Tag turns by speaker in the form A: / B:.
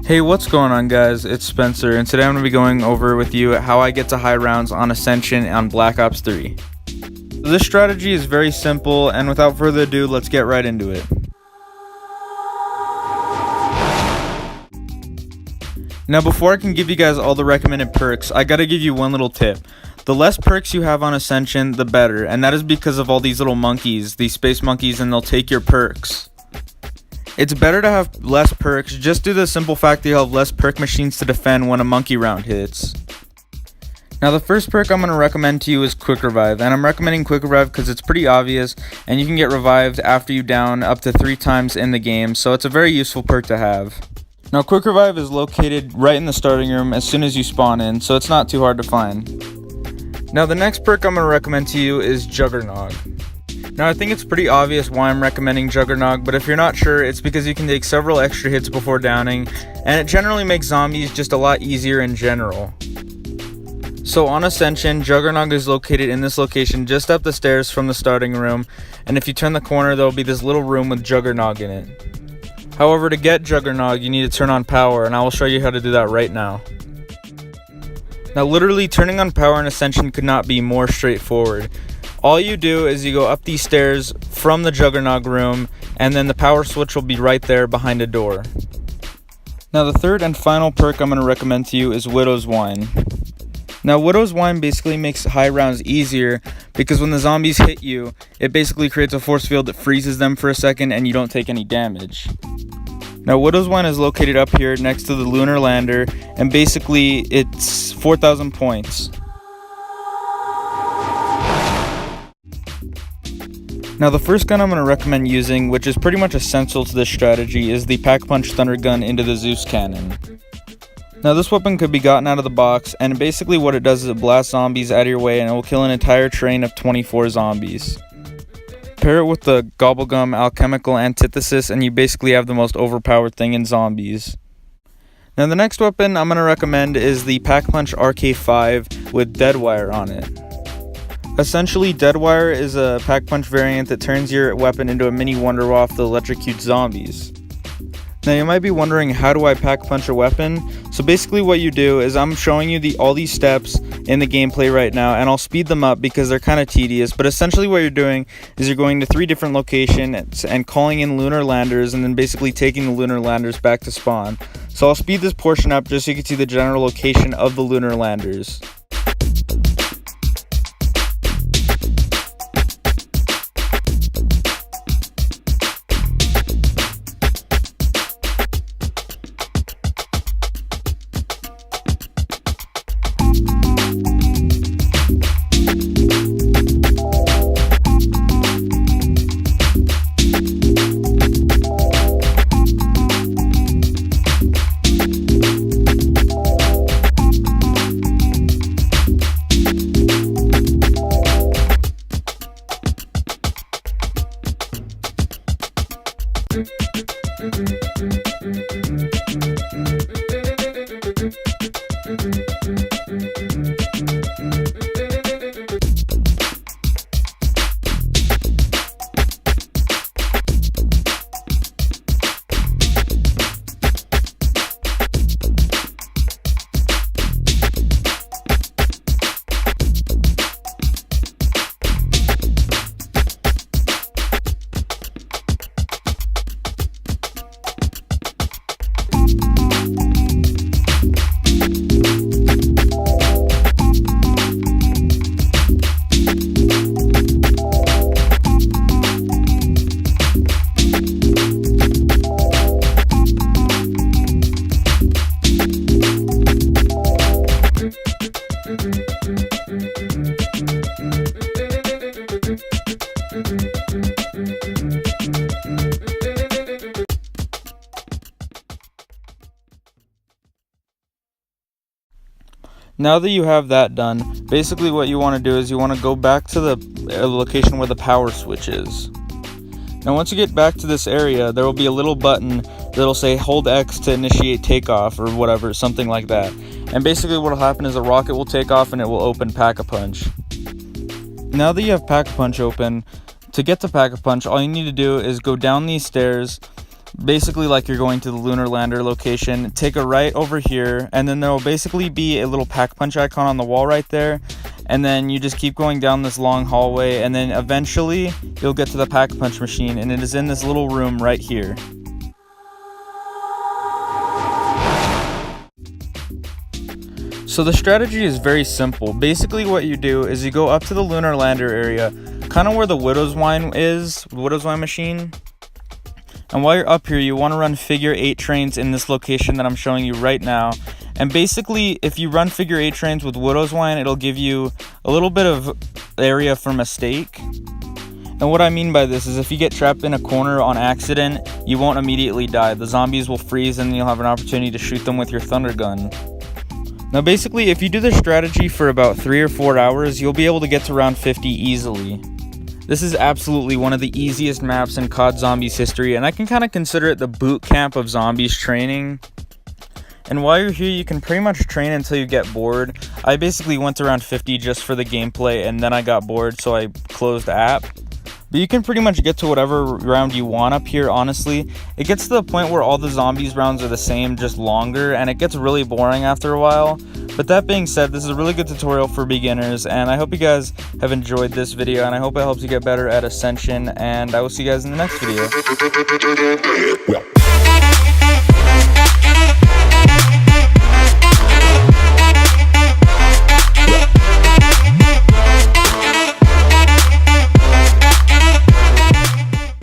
A: Hey, what's going on, guys? It's Spencer, and today I'm going to be going over with you how I get to high rounds on Ascension on Black Ops 3. So this strategy is very simple, and without further ado, let's get right into it. Now, before I can give you guys all the recommended perks, I gotta give you one little tip. The less perks you have on Ascension, the better, and that is because of all these little monkeys, these space monkeys, and they'll take your perks. It's better to have less perks just due to the simple fact that you'll have less perk machines to defend when a monkey round hits. Now, the first perk I'm going to recommend to you is Quick Revive, and I'm recommending Quick Revive because it's pretty obvious and you can get revived after you down up to 3 times in the game, so it's a very useful perk to have. Now, Quick Revive is located right in the starting room as soon as you spawn in, so it's not too hard to find. Now, the next perk I'm going to recommend to you is Juggernog. Now, I think it's pretty obvious why I'm recommending Juggernog, but if you're not sure, it's because you can take several extra hits before downing, and it generally makes zombies just a lot easier in general. So on Ascension, Juggernog is located in this location just up the stairs from the starting room, and if you turn the corner, there will be this little room with Juggernog in it. However, to get Juggernog, you need to turn on power, and I will show you how to do that right now. Now, literally, turning on power in Ascension could not be more straightforward. All you do is you go up these stairs from the Juggernog room, and then the power switch will be right there behind a door. Now, the third and final perk I'm going to recommend to you is Widow's Wine. Now, Widow's Wine basically makes high rounds easier because when the zombies hit you, it basically creates a force field that freezes them for a second and you don't take any damage. Now, Widow's Wine is located up here next to the Lunar Lander, and basically it's 4,000 points. Now, the first gun I'm going to recommend using, which is pretty much essential to this strategy, is the Pack-Punch Thunder Gun into the Zeus Cannon. Now, this weapon could be gotten out of the box, and basically what it does is it blasts zombies out of your way and it will kill an entire train of 24 zombies. Pair it with the Gobblegum Alchemical Antithesis and you basically have the most overpowered thing in zombies. Now, the next weapon I'm going to recommend is the Pack-Punch RK5 with Deadwire on it. Essentially, Deadwire is a Pack-Punch variant that turns your weapon into a mini Wonderwaff that electrocutes zombies. Now, you might be wondering, how do I Pack-Punch a weapon? So basically what you do is I'm showing you all these steps in the gameplay right now, and I'll speed them up because they're kind of tedious, but essentially what you're doing is you're going to 3 different locations and calling in Lunar Landers and then basically taking the Lunar Landers back to spawn. So I'll speed this portion up just so you can see the general location of the Lunar Landers. Now that you have that done, basically what you want to do is you want to go back to the location where the power switch is. Now once you get back to this area, there will be a little button that'll say hold X to initiate takeoff or whatever, something like that. And basically what will happen is a rocket will take off and it will open Pack-a-Punch. Now that you have Pack-a-Punch open, to get to Pack-a-Punch, all you need to do is go down these stairs, basically like you're going to the lunar lander location. Take a right over here, and then there will basically be a little pack punch icon on the wall right there, and then you just keep going down this long hallway, and then eventually you'll get to the pack punch machine, and it is in this little room right here. So the strategy is very simple. Basically what you do is you go up to the lunar lander area, kind of where the widow's wine machine. And while you're up here, you want to run figure 8 trains in this location that I'm showing you right now. And basically, if you run figure 8 trains with widow's wine, it'll give you a little bit of area for mistake. And what I mean by this is if you get trapped in a corner on accident, you won't immediately die. The zombies will freeze and you'll have an opportunity to shoot them with your thunder gun. Now basically, if you do this strategy for about 3 or 4 hours, you'll be able to get to round 50 easily. This is absolutely one of the easiest maps in COD Zombies history, and I can kind of consider it the boot camp of zombies training. And while you're here, you can pretty much train until you get bored. I basically went to round 50 just for the gameplay, and then I got bored, so I closed the app. But you can pretty much get to whatever round you want up here, honestly. It gets to the point where all the zombies rounds are the same, just longer, and it gets really boring after a while. But that being said, this is a really good tutorial for beginners, and I hope you guys have enjoyed this video, and I hope it helps you get better at Ascension, and I will see you guys in the next video.